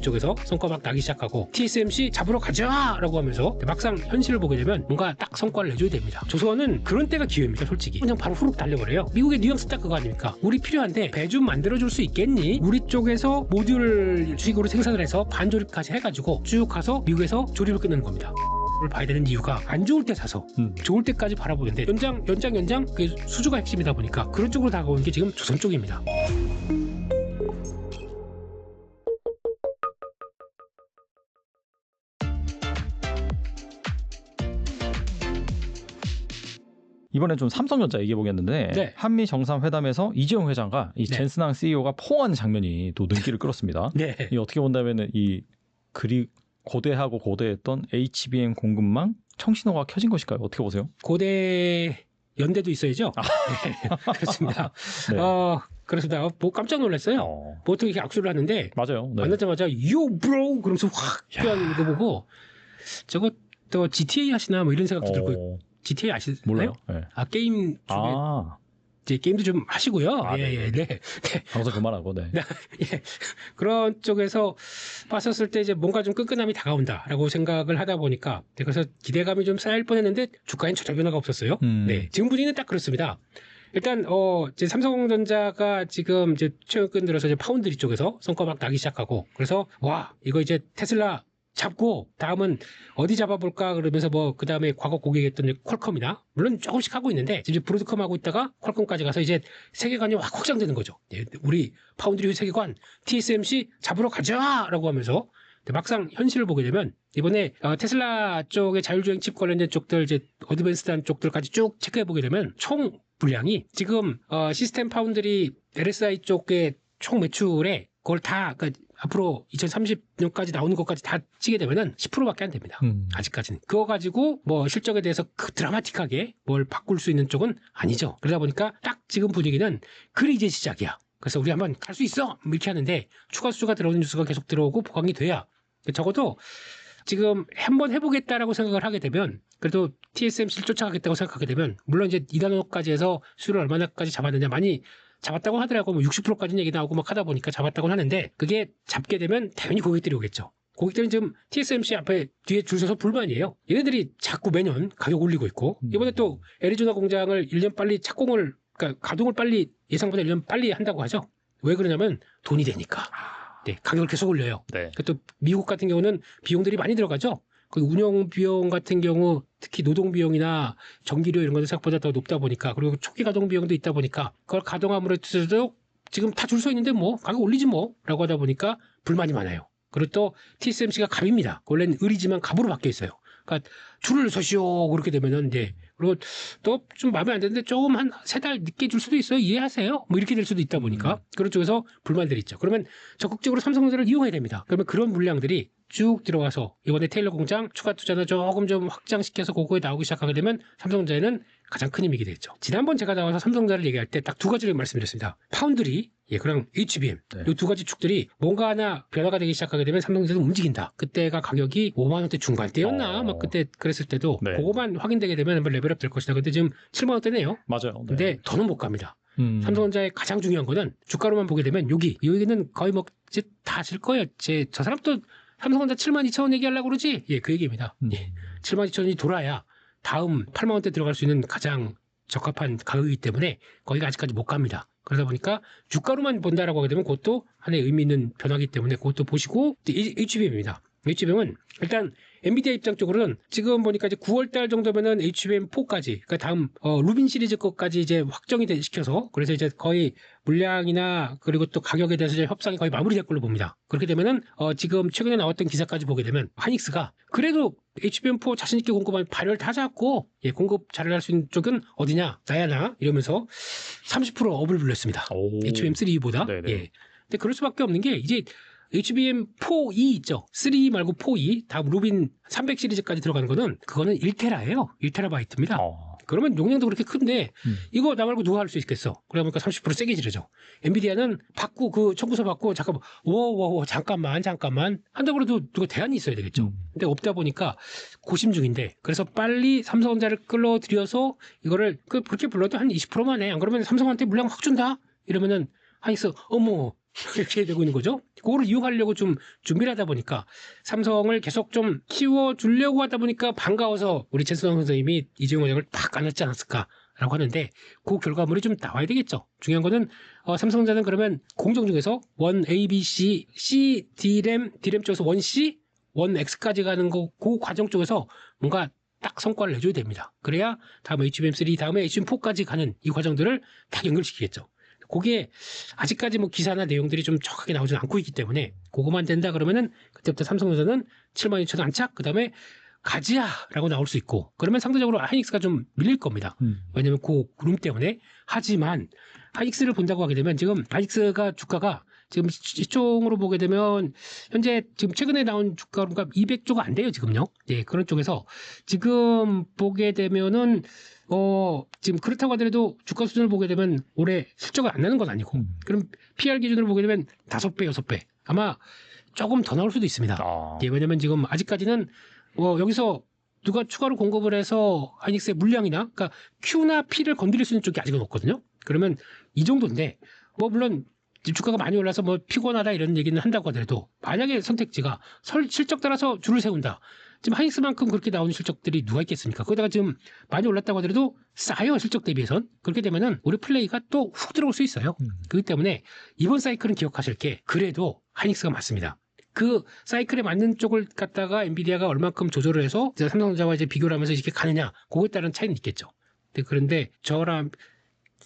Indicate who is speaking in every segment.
Speaker 1: 쪽에서 성과 막 나기 시작하고 TSMC 잡으러 가자 라고 하면서 막상 현실을 보게 되면 뭔가 딱 성과를 내줘야 됩니다. 조선은 그런 때가 기회입니다. 솔직히 그냥 바로 후룩 달려버려요. 미국의 뉘앙스 딱 그거 아닙니까? 우리 필요한데 배 좀 만들어줄 수 있겠니? 우리 쪽에서 모듈 수익으로 생산을 해서 반조립까지 해가지고 쭉 가서 미국에서 조립을 끝내는 겁니다. 를 봐야 되는 이유가 안 좋을 때 사서 좋을 때까지 바라보는데 연장 그게 수주가 핵심이다 보니까 그런 쪽으로 다가오는 게 지금 조선 쪽입니다.
Speaker 2: 이번엔 좀 삼성전자 얘기해 보겠는데
Speaker 1: 네.
Speaker 2: 한미 정상회담에서 이재용 회장과 이
Speaker 1: 네.
Speaker 2: 젠스낭 CEO가 포옹하는 장면이 또 눈길을 끌었습니다.
Speaker 1: 네.
Speaker 2: 이 어떻게 본다면은 이 그리 고대하고 고대했던 HBM 공급망 청신호가 켜진 것일까요? 어떻게 보세요?
Speaker 1: 고대 연대도 있어야죠. 네. 그렇습니다.
Speaker 2: 네.
Speaker 1: 그렇습니다. 뭐 깜짝 놀랐어요. 보통 이렇게 악수를 하는데
Speaker 2: 맞아요. 네.
Speaker 1: 만나자마자 yo bro 그러면서 확 뼈하는 거 보고 저거 또 GTA 하시나 뭐 이런 생각도 들고 GTA 아시나요?
Speaker 2: 몰라요. 네.
Speaker 1: 게임 쪽에 이제 게임도 좀 하시고요. 네.
Speaker 2: 방송 그만하고 네.
Speaker 1: 예. 그런 쪽에서 봤었을 때 이제 뭔가 좀 끈끈함이 다가온다라고 생각을 하다 보니까 그래서 기대감이 좀 쌓일 뻔했는데 주가엔 전혀 변화가 없었어요. 네. 지금 분위기는 딱 그렇습니다. 일단 이제 삼성전자가 지금 이제 최근 들어서 이제 파운드리 쪽에서 성과 막 나기 시작하고 그래서 와 이거 이제 테슬라 잡고 다음은 어디 잡아볼까 그러면서 뭐 그 다음에 과거 고객했던 퀄컴이나 물론 조금씩 하고 있는데 이제 브로드컴 하고 있다가 퀄컴까지 가서 이제 세계관이 확 확장되는 거죠. 우리 파운드리 세계관 TSMC 잡으러 가자라고 하면서 막상 현실을 보게 되면 이번에 테슬라 쪽의 자율주행 칩 관련된 쪽들 이제 어드밴스드한 쪽들까지 쭉 체크해 보게 되면 총 분량이 지금 시스템 파운드리 LSI 쪽의 총 매출에 그걸 다 그러니까 앞으로 2030년까지 나오는 것까지 다 치게 되면은 10%밖에 안 됩니다. 아직까지는. 그거 가지고 뭐 실적에 대해서 드라마틱하게 뭘 바꿀 수 있는 쪽은 아니죠. 그러다 보니까 딱 지금 분위기는 그래 이제 시작이야. 그래서 우리 한번 갈 수 있어! 이렇게 하는데 추가 수주가 들어오는 뉴스가 계속 들어오고 보강이 돼야 적어도 지금 한번 해보겠다라고 생각을 하게 되면 그래도 TSMC를 쫓아가겠다고 생각하게 되면 물론 이제 2나노까지 해서 수율을 얼마나까지 잡았느냐 많이 잡았다고 하더라고 뭐 60%까지는 얘기 나오고 막 하다 보니까 잡았다고 하는데 그게 잡게 되면 당연히 고객들이 오겠죠. 고객들은 지금 TSMC 앞에 뒤에 줄 서서 불만이에요. 얘네들이 자꾸 매년 가격 올리고 있고 이번에 또 애리조나 공장을 1년 빨리 착공을 그러니까 가동을 빨리 예상보다 1년 빨리 한다고 하죠. 왜 그러냐면 돈이 되니까. 네, 가격을 계속 올려요.
Speaker 2: 네.
Speaker 1: 또 미국 같은 경우는 비용들이 많이 들어가죠. 그 운영 비용 같은 경우 특히 노동 비용이나 전기료 이런 것들 생각보다 더 높다 보니까 그리고 초기 가동 비용도 있다 보니까 그걸 가동함으로 해도 지금 다 줄 서 있는데 뭐 가격 올리지 뭐라고 하다 보니까 불만이 많아요. 그리고 또 TSMC가 갑입니다. 원래는 을이지만 갑으로 바뀌어 있어요. 그러니까 줄을 서시오 그렇게 되면은 이제 그리고 또 좀 마음에 안 드는데 조금 한 3달 늦게 줄 수도 있어요. 이해하세요? 뭐 이렇게 될 수도 있다 보니까 그런 쪽에서 불만들이 있죠. 그러면 적극적으로 삼성전자를 이용해야 됩니다. 그러면 그런 물량들이 쭉 들어가서 이번에 테일러 공장 추가 투자는 조금 좀 확장시켜서 그거에 나오기 시작하게 되면 삼성전자에는 가장 큰 힘이 되겠죠. 지난번 제가 나와서 삼성전자를 얘기할 때 딱 두 가지를 말씀드렸습니다. 파운드리, 그랑 HBM 이 두 가지 축들이 뭔가 하나 변화가 되기 시작하게 되면 삼성전자도 움직인다. 그때가 가격이 5만 원대 중반대였나? 막 그때 그랬을 때도 그거만 확인되게 되면 한번 레벨업 될 것이다. 근데 지금 7만 원대네요.
Speaker 2: 맞아요. 네.
Speaker 1: 근데 더는 못 갑니다. 삼성전자의 가장 중요한 거는 주가로만 보게 되면 여기는 거의 뭐 이제 다 질 거예요. 저 사람도 삼성전자 7만 2천 원 얘기하려고 그러지? 그 얘기입니다. 7만 2천 원이 돌아야 다음 8만 원대 들어갈 수 있는 가장 적합한 가격이기 때문에 거기가 아직까지 못 갑니다. 그러다 보니까 주가로만 본다라고 하게 되면 그것도 하나의 의미 있는 변화이기 때문에 그것도 보시고 HBM입니다. HBM은 일단 엔비디아 입장 쪽으로는 지금 보니까 이제 9월 달 정도면은 HBM4까지 그러니까 다음 루빈 시리즈 것까지 이제 확정이 시켜서 그래서 이제 거의 물량이나 그리고 또 가격에 대해서 이제 협상이 거의 마무리될 걸로 봅니다. 그렇게 되면은 지금 최근에 나왔던 기사까지 보게 되면 하닉스가 그래도 HBM4 자신 있게 공급하면 발열 다 잡고 공급 잘을 할 수 있는 쪽은 어디냐 나야나 이러면서 30% 업을 불렸습니다. HBM3보다. 근데 그럴 수밖에 없는 게 이제 HBM4E 있죠. 3 말고 4E 다음 루빈 300 시리즈까지 들어가는 거는 그거는 1테라예요. 1테라바이트입니다. 그러면 용량도 그렇게 큰데 이거 나 말고 누가 할 수 있겠어. 그러다 보니까 30% 세게 지르죠. 엔비디아는 받고 그 청구서 받고 잠깐만 잠깐만 한다고 해도 누가 대안이 있어야 되겠죠. 근데 없다 보니까 고심 중인데 그래서 빨리 삼성전자를 끌어들여서 이거를 그렇게 불러도 한 20%만 해. 안 그러면 삼성한테 물량 확 준다. 이러면은 하닉스 어머 이렇게 되고 있는 거죠. 그거를 이용하려고 좀 준비를 하다 보니까 삼성을 계속 좀 키워주려고 하다 보니까 반가워서 우리 최수성 선생님이 이재용 원장을 팍 안았지 않았을까라고 하는데 그 결과물이 좀 나와야 되겠죠. 중요한 거는 삼성전자는 그러면 공정 중에서 원 A, B, C D램 쪽에서 원 C, 원 X까지 가는 거 그 과정 쪽에서 뭔가 딱 성과를 내줘야 됩니다. 그래야 다음 HBM3, 다음에 HBM4까지 가는 이 과정들을 다 연결시키겠죠. 거기에 아직까지 뭐 기사나 내용들이 좀 정확하게 나오지 않고 있기 때문에 그거만 된다 그러면은 그때부터 삼성전자는 72,000원 안착 그다음에 가지야라고 나올 수 있고 그러면 상대적으로 하이닉스가 좀 밀릴 겁니다. 왜냐면 그 룸 때문에. 하지만 하이닉스를 본다고 하게 되면 지금 하이닉스가 주가가 지금 시총으로 보게 되면 현재 지금 최근에 나온 주가가 200조가 안 돼요 지금요. 예, 그런 쪽에서 지금 보게 되면은 지금 그렇다고 하더라도 주가 수준을 보게 되면 올해 실적이 안 나는 건 아니고 그럼 PR 기준으로 보게 되면 5배, 6배 아마 조금 더 나올 수도 있습니다. 예, 왜냐면 지금 아직까지는 여기서 누가 추가로 공급을 해서 하이닉스의 물량이나 그러니까 Q나 P를 건드릴 수 있는 쪽이 아직은 없거든요. 그러면 이 정도인데 뭐 물론 주가가 많이 올라서 뭐 피곤하다 이런 얘기는 한다고 하더라도 만약에 선택지가 실적 따라서 줄을 세운다. 지금 하이닉스만큼 그렇게 나오는 실적들이 누가 있겠습니까? 거기다가 지금 많이 올랐다고 하더라도 싸요 실적 대비해선. 그렇게 되면은 우리 플레이가 또 훅 들어올 수 있어요. 그렇기 때문에 이번 사이클은 기억하실 게 그래도 하이닉스가 맞습니다. 그 사이클에 맞는 쪽을 갖다가 엔비디아가 얼만큼 조절을 해서 삼성전자와 이제 비교를 하면서 이렇게 가느냐 그거에 따른 차이는 있겠죠. 그런데 저랑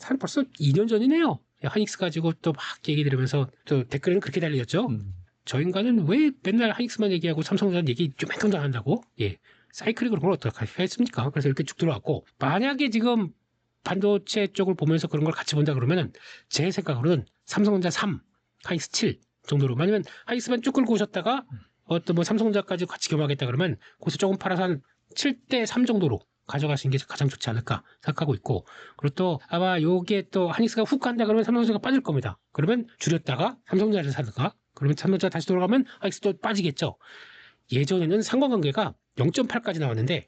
Speaker 1: 한 벌써 2년 전이네요. 하이닉스 가지고 또 막 얘기 들으면서 또 댓글에는 그렇게 달리셨죠. 저 인간은 왜 맨날 하이닉스만 얘기하고 삼성전자 얘기 좀 멘통도 안 한다고? 예, 사이클이 그런 걸 어떻게 하겠습니까? 그래서 이렇게 쭉 들어왔고 만약에 지금 반도체 쪽을 보면서 그런 걸 같이 본다 그러면은 제 생각으로는 삼성전자 3, 하이닉스 7 정도로 아니면 하이닉스만 쭉 끌고 오셨다가 어떤 뭐 삼성전자까지 같이 겸하겠다 그러면 거기서 조금 팔아서 한 7대 3 정도로 가져가시는 게 가장 좋지 않을까 생각하고 있고 그리고 또 아마 요게 또 하이닉스가 훅 간다 그러면 삼성전자가 빠질 겁니다. 그러면 줄였다가 삼성전자를 사든가 그러면 삼성전자 다시 돌아가면 하이닉스도 빠지겠죠. 예전에는 상관관계가 0.8까지 나왔는데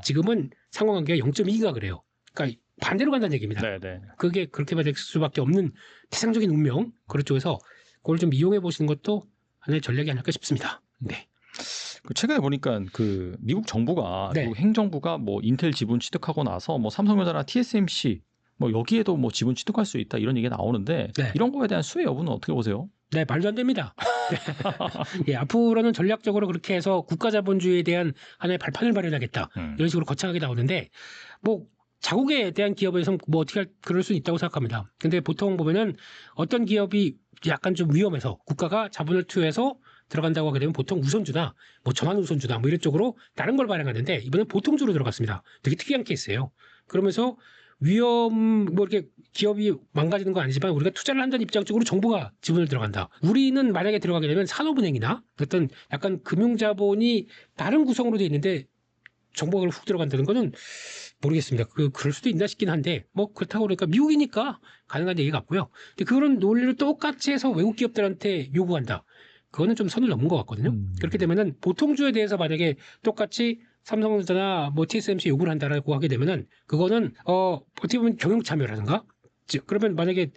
Speaker 1: 지금은 상관관계가 0.2가 그래요. 그러니까 반대로 간다는 얘기입니다. 네네. 그게 그렇게 될 수밖에 없는 태상적인 운명 그런 쪽에서 그걸 좀 이용해 보시는 것도 하나의 전략이 아닐까 싶습니다. 네.
Speaker 2: 최근에 보니까 그 미국 정부가
Speaker 1: 네.
Speaker 2: 미국 행정부가 뭐 인텔 지분 취득하고 나서 뭐 삼성전자나 TSMC 뭐 여기에도 뭐 지분 취득할 수 있다 이런 얘기가 나오는데
Speaker 1: 네.
Speaker 2: 이런 거에 대한 수혜 여부는 어떻게 보세요?
Speaker 1: 네, 말도 안 됩니다. 예, 앞으로는 전략적으로 그렇게 해서 국가자본주의에 대한 하나의 발판을 마련하겠다 이런 식으로 거창하게 나오는데 뭐 자국에 대한 기업에서 뭐 어떻게 그럴 수 있다고 생각합니다. 근데 보통 보면은 어떤 기업이 약간 좀 위험해서 국가가 자본을 투여해서 들어간다고 하게 되면 보통 우선주나 뭐 전환 우선주나 뭐 이런 쪽으로 다른 걸 발행하는데 이번엔 보통주로 들어갔습니다. 되게 특이한 케이스예요. 그러면서 위험 뭐 이렇게 기업이 망가지는 건 아니지만 우리가 투자를 한다는 입장 쪽으로 정부가 지분을 들어간다. 우리는 만약에 들어가게 되면 산업은행이나 어떤 약간 금융자본이 다른 구성으로 돼 있는데 정부가 훅 들어간다는 거는 모르겠습니다. 그럴 수도 있나 싶긴 한데 뭐 그렇다고 그러니까 미국이니까 가능한 얘기 같고요. 근데 그런 논리를 똑같이 해서 외국 기업들한테 요구한다. 그거는 좀 선을 넘은 것 같거든요. 그렇게 되면은 보통주에 대해서 만약에 똑같이 삼성전자나 뭐 TSMC 요구를 한다라고 하게 되면은 그거는 어떻게 보면 경영 참여라든가 그러면 만약에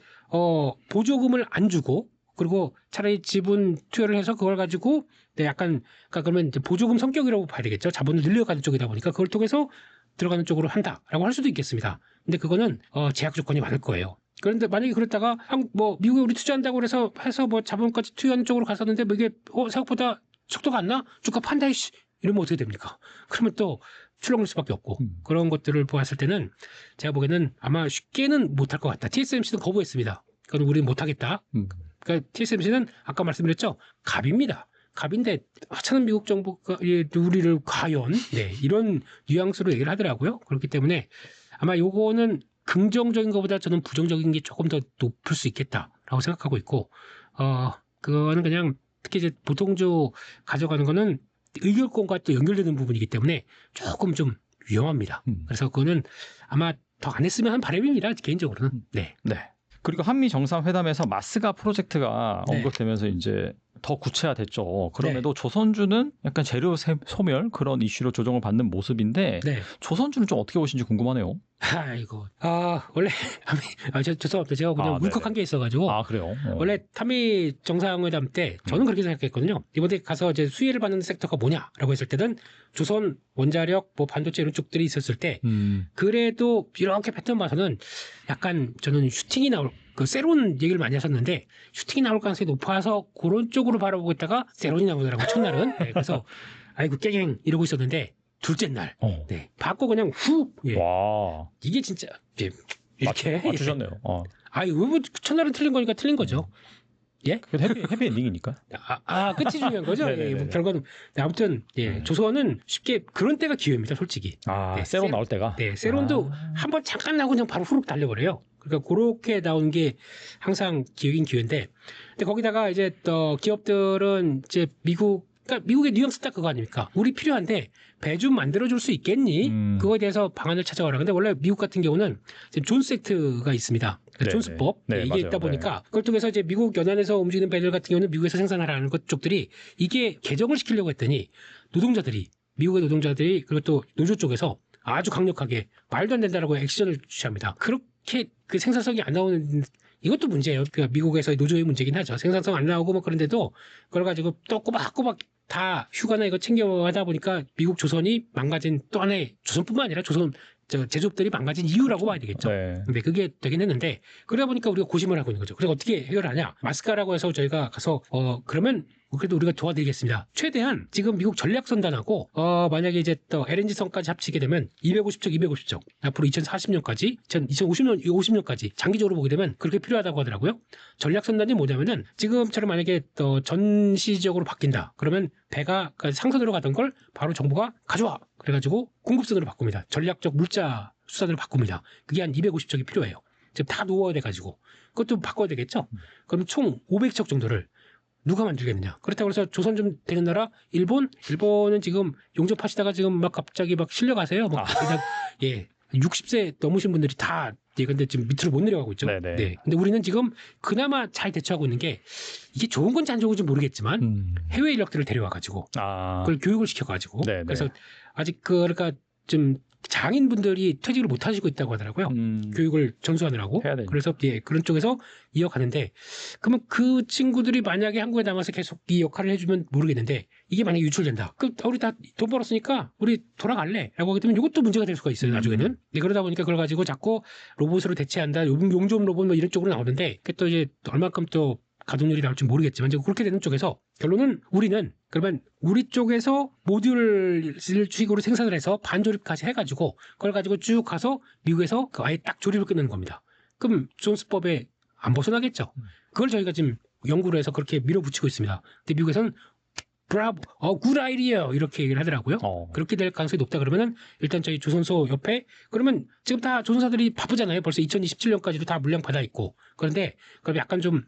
Speaker 1: 보조금을 안 주고 그리고 차라리 지분 투여를 해서 그걸 가지고 네, 약간 그러니까 그러면 이제 보조금 성격이라고 봐야 되겠죠. 자본을 늘려가는 쪽이다 보니까 그걸 통해서 들어가는 쪽으로 한다라고 할 수도 있겠습니다. 근데 그거는 제약 조건이 많을 거예요. 그런데 만약에 그랬다가 뭐 미국에 우리 투자한다고 해서 뭐 자본까지 투여하는 쪽으로 갔었는데 뭐 이게 생각보다 속도가 안 나? 주가 판다 이씨 이러면 어떻게 됩니까? 그러면 또 출렁일 수밖에 없고 그런 것들을 보았을 때는 제가 보기에는 아마 쉽게는 못할 것 같다. TSMC는 거부했습니다. 그건 우리는 못하겠다. 그러니까 TSMC는 아까 말씀드렸죠. 갑입니다. 갑인데 하찮은 미국 정부가 우리를 과연 이런 뉘앙스로 얘기를 하더라고요. 그렇기 때문에 아마 요거는 긍정적인 것보다 저는 부정적인 게 조금 더 높을 수 있겠다라고 생각하고 있고 그거는 그냥 특히 이제 보통주 가져가는 거는 의결권과 또 연결되는 부분이기 때문에 조금 좀 위험합니다. 그래서 그거는 아마 더 안 했으면 하는 바람입니다. 개인적으로는. 네.
Speaker 2: 그리고 한미 정상회담에서 마스가 프로젝트가 언급되면서 이제 더 구체화됐죠. 그럼에도 조선주는 약간 재료 소멸 그런 이슈로 조정을 받는 모습인데
Speaker 1: 네.
Speaker 2: 조선주는 좀 어떻게 보시는지 궁금하네요.
Speaker 1: 아이고. 원래 죄송합니다. 제가 그냥 울컥한 게 있어가지고.
Speaker 2: 그래요?
Speaker 1: 원래 한미 정상회담 때 저는 그렇게 생각했거든요. 이번에 가서 이제 수혜를 받는 섹터가 뭐냐라고 했을 때는 조선 원자력, 뭐 반도체 이런 쪽들이 있었을 때 그래도 이렇게 패턴 봐서는 약간 저는 슈팅이 나올 그 세론 얘기를 많이 하셨는데 슈팅이 나올 가능성이 높아서 그런 쪽으로 바라보고 있다가 세론이 나오더라고요. 첫날은. 네, 그래서 아이고 깨갱 이러고 있었는데 둘째 날, 네, 받고 그냥 훅. 예.
Speaker 2: 와.
Speaker 1: 이게 진짜 이렇게
Speaker 2: 맞추셨네요.
Speaker 1: 아이고 뭐 첫날은 틀린 거니까 틀린 거죠. 예?
Speaker 2: 해피 엔딩이니까.
Speaker 1: 끝이 중요한 거죠. 예, 뭐 결과는 아무튼 조선은 쉽게 그런 때가 기회입니다, 솔직히. 네,
Speaker 2: 세론 나올 때가.
Speaker 1: 네, 세론도 한번 잠깐 나오고 그냥 바로 후룩 달려버려요. 그러니까 그렇게 나오는 게 항상 기회긴 기회인데, 근데 거기다가 이제 또 기업들은 이제 그러니까 미국의 뉘앙스 딱 그거 아닙니까? 우리 필요한데 배 좀 만들어줄 수 있겠니? 그거에 대해서 방안을 찾아와라. 근데 원래 미국 같은 경우는 존스 액트가 있습니다. 그러니까 존스법 이게
Speaker 2: 맞아요.
Speaker 1: 있다 보니까 그걸 통해서 이제 미국 연안에서 움직이는 배들 같은 경우는 미국에서 생산하라는 것 쪽들이 이게 개정을 시키려고 했더니 미국의 노동자들이 그리고 또 노조 쪽에서 아주 강력하게 말도 안 된다라고 액션을 취합니다. 그렇게 그 생산성이 안 나오는 이것도 문제예요. 그러니까 미국에서의 노조의 문제긴 하죠. 생산성 안 나오고 뭐 그런데도 그걸 가지고 또 꼬박꼬박 다 휴가나 이거 챙겨하다 보니까 미국 조선이 망가진 또 하나의 조선뿐만 아니라 조선 제조업들이 망가진 이유라고 봐야 되겠죠.
Speaker 2: 네.
Speaker 1: 근데 그게 되긴 했는데 그러다 보니까 우리가 고심을 하고 있는 거죠. 그래서 어떻게 해결하냐? 마스카라고 해서 저희가 가서 그러면 그래도 우리가 도와드리겠습니다. 최대한 지금 미국 전략선단하고 만약에 이제 또 LNG선까지 합치게 되면 250척 앞으로 2040년까지 2050년까지 장기적으로 보게 되면 그렇게 필요하다고 하더라고요. 전략선단이 뭐냐면은 지금처럼 만약에 또 전시적으로 바뀐다. 그러면 배가 상선으로 가던 걸 바로 정부가 가져와. 그래가지고 공급선으로 바꿉니다. 전략적 물자 수단으로 바꿉니다. 그게 한 250척이 필요해요. 지금 다 노후화 돼가지고 그것도 바꿔야 되겠죠. 그럼 총 500척 정도를 누가 만들겠느냐. 그렇다고 해서 조선 좀 되는 나라 일본은 지금 용접하시다가 지금 막 갑자기 막 실려가세요. 막 그냥 60세 넘으신 분들이 다 근데 지금 밑으로 못 내려가고 있죠.
Speaker 2: 네네.
Speaker 1: 네. 근데 우리는 지금 그나마 잘 대처하고 있는 게 이게 좋은 건지 안 좋은 건지 모르겠지만 해외 인력들을 데려와가지고 그걸 교육을 시켜가지고
Speaker 2: 네네.
Speaker 1: 그래서 아직 그러니까 좀 장인분들이 퇴직을 못 하시고 있다고 하더라고요. 교육을 전수하느라고.
Speaker 2: 해야 되니까.
Speaker 1: 그래서 그런 쪽에서 이어가는데 그러면 그 친구들이 만약에 한국에 남아서 계속 이 역할을 해주면 모르겠는데 이게 만약에 유출된다. 그럼 우리 다 돈 벌었으니까 우리 돌아갈래? 라고 하게 되면 이것도 문제가 될 수가 있어요. 나중에는. 네, 그러다 보니까 그걸 가지고 자꾸 로봇으로 대체한다. 용접 로봇 뭐 이런 쪽으로 나오는데 그게 또 이제 얼마큼 또 가동률이 나올지 모르겠지만 이제 그렇게 되는 쪽에서 결론은 우리는 그러면 우리 쪽에서 모듈을 주식으로 생산을 해서 반조립까지 해가지고 그걸 가지고 쭉 가서 미국에서 아예 딱 조립을 끝내는 겁니다. 그럼 존스법에 안 벗어나겠죠. 그걸 저희가 지금 연구를 해서 그렇게 밀어붙이고 있습니다. 근데 미국에서는 브라보, 굿 아이디어 이렇게 얘기를 하더라고요. 그렇게 될 가능성이 높다 그러면은 일단 저희 조선소 옆에 그러면 지금 다 조선사들이 바쁘잖아요. 벌써 2027년까지도 다 물량 받아 있고 그런데 그럼 약간 좀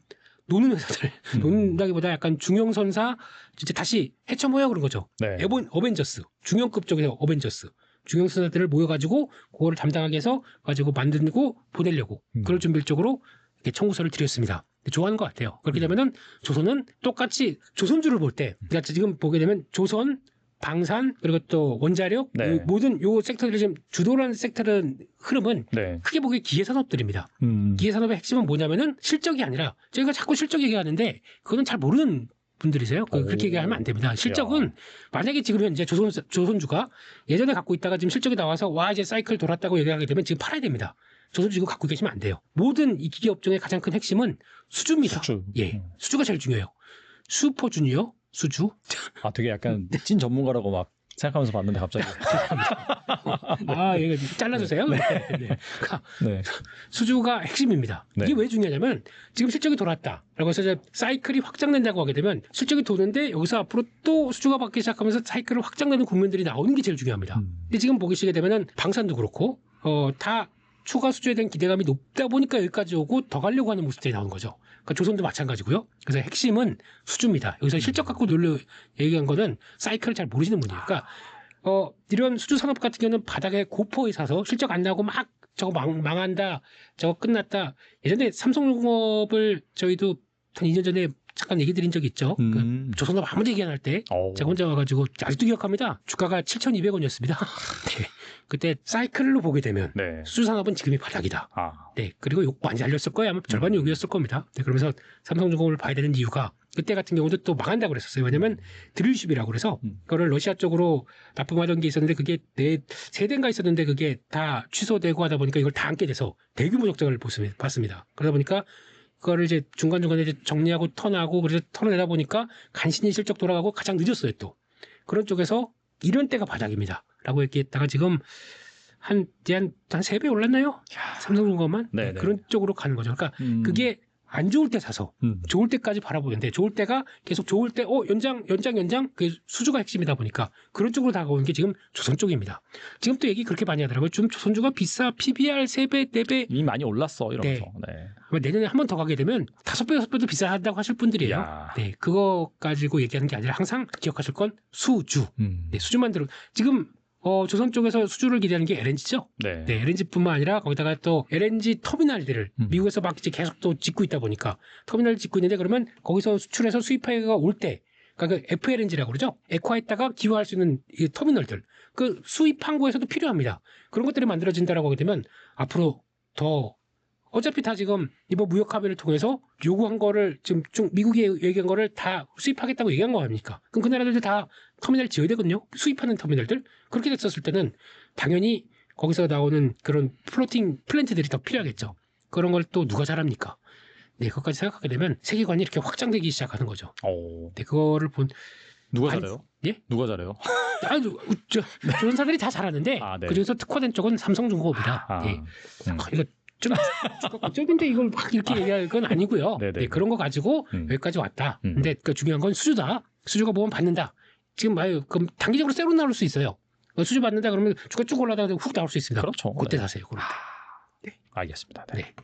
Speaker 1: 노는 회사들 논다기보다 약간 중형선사 진짜 다시 해쳐모여 그런 거죠.
Speaker 2: 네.
Speaker 1: 어벤져스 중형급 쪽에서 어벤져스 중형선사들을 모여가지고 그거를 담당하게 해서 가지고 만들고 보내려고 그럴 준비를 쪽으로 이렇게 청구서를 드렸습니다. 좋아하는 것 같아요. 그렇게 되면은 조선은 똑같이 조선주를 볼 때 그러니까 지금 보게 되면 조선 방산 그리고 또 원자력 모든 요 섹터들이 지금 주도하는 섹터는 흐름은 크게 보기에 기계 산업들입니다. 기계 산업의 핵심은 뭐냐면은 실적이 아니라 저희가 자꾸 실적 얘기하는데 그거는 잘 모르는 분들이세요. 그렇게 얘기하면 안 됩니다. 실적은 만약에 지금 현재 조선주가 예전에 갖고 있다가 지금 실적이 나와서 와 이제 사이클 돌았다고 얘기하게 되면 지금 팔아야 됩니다. 조선주 지금 갖고 계시면 안 돼요. 모든 이 기계 업종의 가장 큰 핵심은 수주입니다. 수주가 제일 중요해요. 슈퍼주니어 수주.
Speaker 2: 되게 약간 찐 전문가라고 막 생각하면서 봤는데 갑자기.
Speaker 1: 이거 잘라주세요. 수주가 핵심입니다. 이게 왜 중요하냐면 지금 실적이 돌았다라고 해서 이제 사이클이 확장된다고 하게 되면 실적이 도는데 여기서 앞으로 또 수주가 받기 시작하면서 사이클을 확장되는 국면들이 나오는 게 제일 중요합니다. 근데 지금 보시게 되면은 방산도 그렇고 다 추가 수주에 대한 기대감이 높다 보니까 여기까지 오고 더 가려고 하는 모습들이 나오는 거죠. 그러니까 조선도 마찬가지고요. 그래서 핵심은 수주입니다. 여기서 실적 갖고 얘기한 거는 사이클을 잘 모르시는 분이에요. 그러니까 이런 수주 산업 같은 경우는 바닥에 고포에 사서 실적 안 나고 막 저거 망한다, 저거 끝났다. 예전에 삼성용업을 저희도 한 2년 전에 잠깐 얘기 드린 적이 있죠. 그 조선업 아무도 얘기 안 할 때 제가 혼자 와가지고 아직도 기억합니다. 주가가 7,200원이었습니다. 네. 그때 사이클로 보게 되면
Speaker 2: 네.
Speaker 1: 수주산업은 지금이 바닥이다.
Speaker 2: 아.
Speaker 1: 네. 그리고 욕 많이 잘렸을 거예요. 아마 절반 욕이었을 겁니다. 네. 그러면서 삼성중공업을 봐야 되는 이유가 그때 같은 경우도 또 망한다고 그랬었어요. 왜냐면 드릴쉽이라고 그래서 그거를 러시아 쪽으로 납품하던 게 있었는데 그게 세 대인가 있었는데 그게 다 취소되고 하다 보니까 이걸 다 안게 돼서 대규모 적자를 봤습니다. 그러다 보니까 그거를 이제 중간중간에 이제 정리하고 턴하고 그래서 턴을 내다 보니까 간신히 실적 돌아가고 가장 늦었어요 또. 그런 쪽에서 이런 때가 바닥입니다. 라고 얘기했다가 지금 한 3배 올랐나요? 삼성중공업만? 네, 그런 쪽으로 가는 거죠. 그러니까 그게 안 좋을 때 사서 좋을 때까지 바라보는데 좋을 때가 계속 좋을 때 연장 그 수주가 핵심이다 보니까 그런 쪽으로 다가오는 게 지금 조선 쪽입니다. 지금 또 얘기 그렇게 많이 하더라고요. 좀 조선주가 비싸 PBR 3배 4배
Speaker 2: 이미 많이 올랐어 이러면서.
Speaker 1: 네. 아마 내년에 한 번 더 가게 되면 5배 6배도 비싸다고 하실 분들이에요.
Speaker 2: 야.
Speaker 1: 네, 그거 가지고 얘기하는 게 아니라 항상 기억하실 건 수주. 네, 수주만 들어 지금 조선 쪽에서 수주를 기대하는 게 LNG죠.
Speaker 2: 네.
Speaker 1: 네, LNG뿐만 아니라 거기다가 또 LNG 터미널들을 미국에서 막 이제 계속 또 짓고 있다 보니까 터미널 짓고 있는데 그러면 거기서 수출해서 수입하기가 올 때, 그러니까 그 FLNG라고 그러죠. 액화했다가 기화할 수 있는 이 터미널들, 그 수입 항구에서도 필요합니다. 그런 것들이 만들어진다라고 하게 되면 앞으로 더 어차피 다 지금 이번 무역 합의를 통해서 요구한 거를 지금 미국이 얘기한 거를 다 수입하겠다고 얘기한 거 아닙니까? 그럼 그 나라들도 다 터미널 지어야 되거든요. 수입하는 터미널들. 그렇게 됐었을 때는 당연히 거기서 나오는 그런 플로팅 플랜트들이 더 필요하겠죠. 그런 걸 또 누가 잘합니까? 네, 그것까지 생각하게 되면 세계관이 이렇게 확장되기 시작하는 거죠. 네, 그거를
Speaker 2: 누가 잘해요?
Speaker 1: 예?
Speaker 2: 누가 잘해요?
Speaker 1: 조선사들이 다 잘하는데
Speaker 2: 네.
Speaker 1: 그중에서 특화된 쪽은 삼성중공업이다. 네. 이거 쪽인데 이걸 막 이렇게 얘기할 건 아니고요. 네, 그런 거 가지고 여기까지 왔다. 근데 그 중요한 건 수주다. 수주가 보면 받는다. 지금 그럼 단기적으로 세로 나올 수 있어요. 수주 받는다 그러면 주가 쭉 올라다가 훅 나올 수 있습니다.
Speaker 2: 그렇죠.
Speaker 1: 그때
Speaker 2: 네.
Speaker 1: 사세요. 그럴 때.
Speaker 2: 알겠습니다. 네.